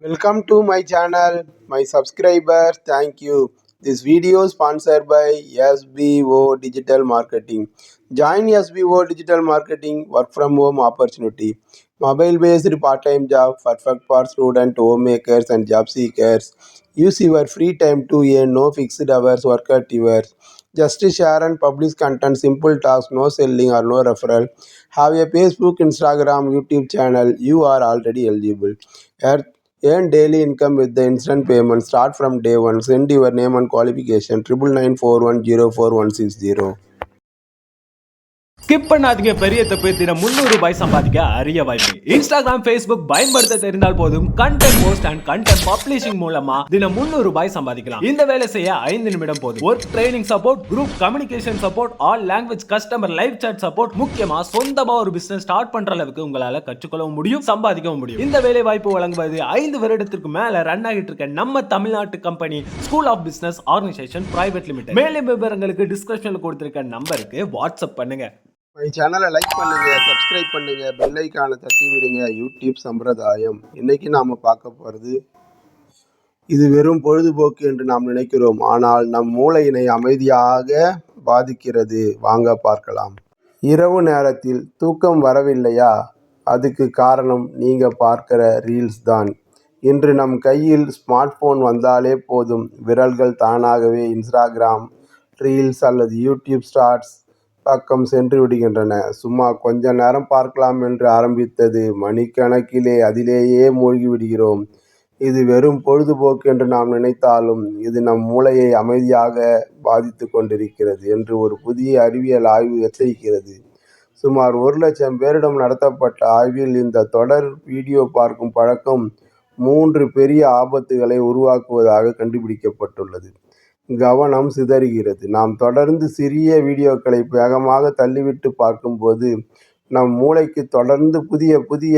Welcome to my channel, my subscribers. Thank you. This video is sponsored by SBO Digital Marketing. Join SBO Digital Marketing work from home opportunity. Mobile based part time job perfect for student, homemakers, and job seekers. Use your free time to earn no fixed hours, work at yours. Just share and publish content, simple tasks, no selling or no referral. Have a Facebook, Instagram, YouTube channel. You are already eligible. Earn daily income with the instant payment. Start from day one. Send your name and qualification. 9994104160. Skip பண்ணாதீங்க. பெரிய தப்பு. தினம் ₹300 சம்பாதிக்க அரிய வாய்ப்பு. Instagram, Facebook பயன்படுத்த தெரிந்தால் போதும். Content post and content publishing மூலமா தினம் ₹300 சம்பாதிக்கலாம். இந்த வேலை செய்ய 5 நிமிடம் போதும். Work training support, group communication support, all language customer live chat support, முக்கியமா சொந்தமா ஒரு பிசினஸ் ஸ்டார்ட் பண்ற அளவுக்கு உங்களால கற்றுக்கொள்ளவும் முடியும், சம்பாதிக்கவும் முடியும். இந்த வேலை வாய்ப்பு வழங்குவது 5 வருடத்திற்கு மேல ரன் ஆகிட்டு இருக்க நம்ம தமிழ்நாட்டு company school of business organisation private limited. மேலும் விவரங்களுக்கு டிஸ்கிரிப்ஷன்ல கொடுத்திருக்க நம்பருக்கு வாட்ஸ்அப் பண்ணுங்க. மை சேனலை லைக் பண்ணுங்க, சப்ஸ்கிரைப் பண்ணுங்க, பெல் ஐக்கானை தட்டி விடுங்க. யூடியூப் சம்பிரதாயம். இன்னைக்கு நாம பார்க்க போறது, இது வெறும் பொழுதுபோக்கு என்று நாம் நினைக்கிறோம், ஆனால் நம் மூளையினை அமைதியாக பாதிக்கிறது. வாங்க பார்க்கலாம். இரவு நேரத்தில் தூக்கம் வரவில்லையா? அதுக்கு காரணம் நீங்க பார்க்கிற ரீல்ஸ் தான். இன்று நம் கையில் ஸ்மார்ட் போன் வந்தாலே போதும், விரல்கள் தானாகவே இன்ஸ்டாகிராம் ரீல்ஸ் அல்லது யூடியூப் ஷார்ட்ஸ் பக்கம் சென்று விடுகின்றன. சும்மா கொஞ்ச நேரம் பார்க்கலாம் என்று ஆரம்பித்தது மணிக்கணக்கிலே அதிலேயே மூழ்கி விடுகிறோம். இது வெறும் பொழுதுபோக்கு என்று நாம் நினைத்தாலும் இது நம் மூளையை அமைதியாக பாதித்து கொண்டிருக்கிறது என்று ஒரு புதிய அறிவியல் ஆய்வு எச்சரிக்கிறது. சுமார் 1,00,000 பேரிடம் நடத்தப்பட்ட ஆய்வில் இந்த தொடர் வீடியோ பார்க்கும் பழக்கம் 3 பெரிய ஆபத்துகளை உருவாக்குவதாக கண்டுபிடிக்கப்பட்டுள்ளது. கவனம் சிதறுகிறது. நாம் தொடர்ந்து சிறிய வீடியோக்களை வேகமாக தள்ளிவிட்டு பார்க்கும்போது நம் மூளைக்கு தொடர்ந்து புதிய புதிய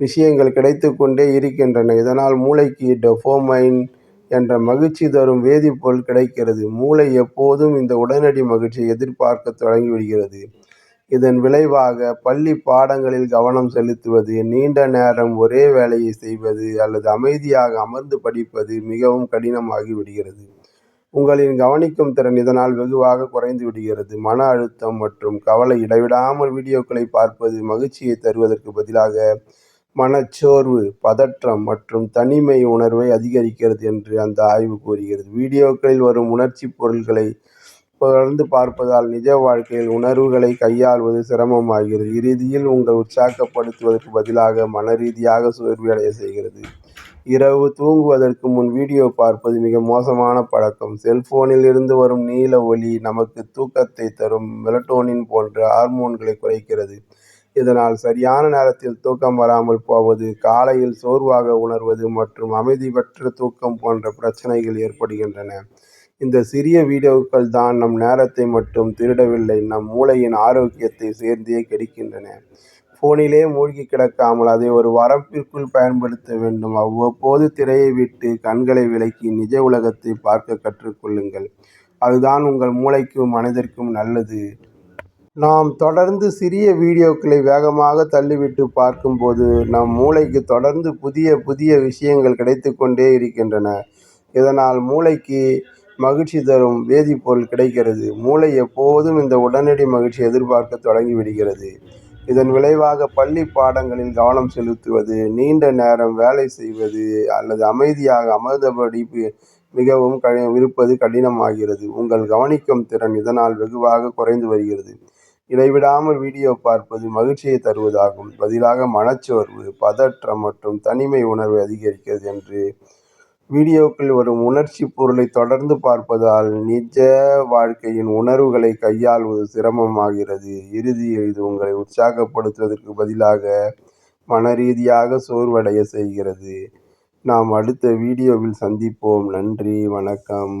விஷயங்கள் கிடைத்து கொண்டே இருக்கின்றன. இதனால் மூளைக்கு டோபமைன் என்ற மகிழ்ச்சி தரும் வேதிப்பொருள் கிடைக்கிறது. மூளை எப்போதும் இந்த உடனடி மகிழ்ச்சியை எதிர்பார்க்க தொடங்கிவிடுகிறது. இதன் விளைவாக பள்ளி பாடங்களில் கவனம் செலுத்துவது, நீண்ட நேரம் ஒரே வேலையை செய்வது அல்லது அமைதியாக அமர்ந்து படிப்பது மிகவும் கடினமாகி விடுகிறது. உங்களின் கவனிக்கும் திறன் இதனால் வெகுவாக குறைந்து விடுகிறது. மன அழுத்தம் மற்றும் கவலை. இடைவிடாமல் வீடியோக்களை பார்ப்பது மகிழ்ச்சியை தருவதற்கு பதிலாக மனச்சோர்வு, பதற்றம் மற்றும் தனிமை உணர்வை அதிகரிக்கிறது என்று அந்த ஆய்வு கூறுகிறது. வீடியோக்களில் வரும் உணர்ச்சி பொருள்களை தொடர்ந்து பார்ப்பதால் நிஜ வாழ்க்கையில் உணர்வுகளை கையாள்வது சிரமமாகிறது. இறுதியில் உங்கள் உற்சாகப்படுத்துவதற்கு பதிலாக மன ரீதியாக சோர்வடைய செய்கிறது. இரவு தூங்குவதற்கு முன் வீடியோ பார்ப்பது மிக மோசமான பழக்கம். செல்போனில் இருந்து வரும் நீல ஒளி நமக்கு தூக்கத்தை தரும் மெலட்டோனின் போன்ற ஹார்மோன்களை குறைக்கிறது. இதனால் சரியான நேரத்தில் தூக்கம் வராமல் போவது, காலையில் சோர்வாக உணர்வது மற்றும் அமைதியற்ற தூக்கம் போன்ற பிரச்சனைகள் ஏற்படுகின்றன. இந்த சிறிய வீடியோக்கள் தான் நம் நேரத்தை மட்டும் திருடவில்லை, நம் மூளையின் ஆரோக்கியத்தை சேர்ந்தே கெடுக்கின்றன. போனிலே மூழ்கி கிடக்காமல் அதை ஒரு வரம்பிற்குள் பயன்படுத்த வேண்டும். அவ்வப்போது திரையை விட்டு கண்களை விலக்கி நிஜ உலகத்தை பார்க்க கற்றுக்கொள்ளுங்கள். அதுதான் உங்கள் மூளைக்கும் மனதிற்கும் நல்லது. நாம் தொடர்ந்து சிறிய வீடியோக்களை வேகமாக தள்ளிவிட்டு பார்க்கும்போது நம் மூளைக்கு தொடர்ந்து புதிய புதிய விஷயங்கள் கிடைத்து கொண்டே இருக்கின்றன. இதனால் மூளைக்கு மகிழ்ச்சி தரும் வேதிப்பொருள் கிடைக்கிறது. மூளை எப்போதும் இந்த உடனடி மகிழ்ச்சியை எதிர்பார்க்க தொடங்கிவிடுகிறது. இதன் விளைவாக பள்ளி பாடங்களில் கவனம் செலுத்துவது, நீண்ட நேரம் வேலை செய்வது அல்லது அமைதியாக அமர்ந்தபடி மிகவும் இருப்பது கடினமாகிறது. உங்கள் கவனிக்கும் திறன் இதனால் வெகுவாக குறைந்து வருகிறது. இடைவிடாமல் வீடியோ பார்ப்பது மகிழ்ச்சியை தருவதாகும் பதிலாக மனச்சோர்வு, பதற்றம் மற்றும் தனிமை உணர்வை அதிகரிக்கிறது என்று வீடியோக்கள் வரும் உணர்ச்சி பொருளை தொடர்ந்து பார்ப்பதால் நிஜ வாழ்க்கையின் உணர்வுகளை கையாள்வது சிரமமாகிறது. இறுதியில் இது உங்களை உற்சாகப்படுத்துவதற்கு பதிலாக மனரீதியாக சோர்வடைய செய்கிறது. நாம் அடுத்த வீடியோவில் சந்திப்போம். நன்றி, வணக்கம்.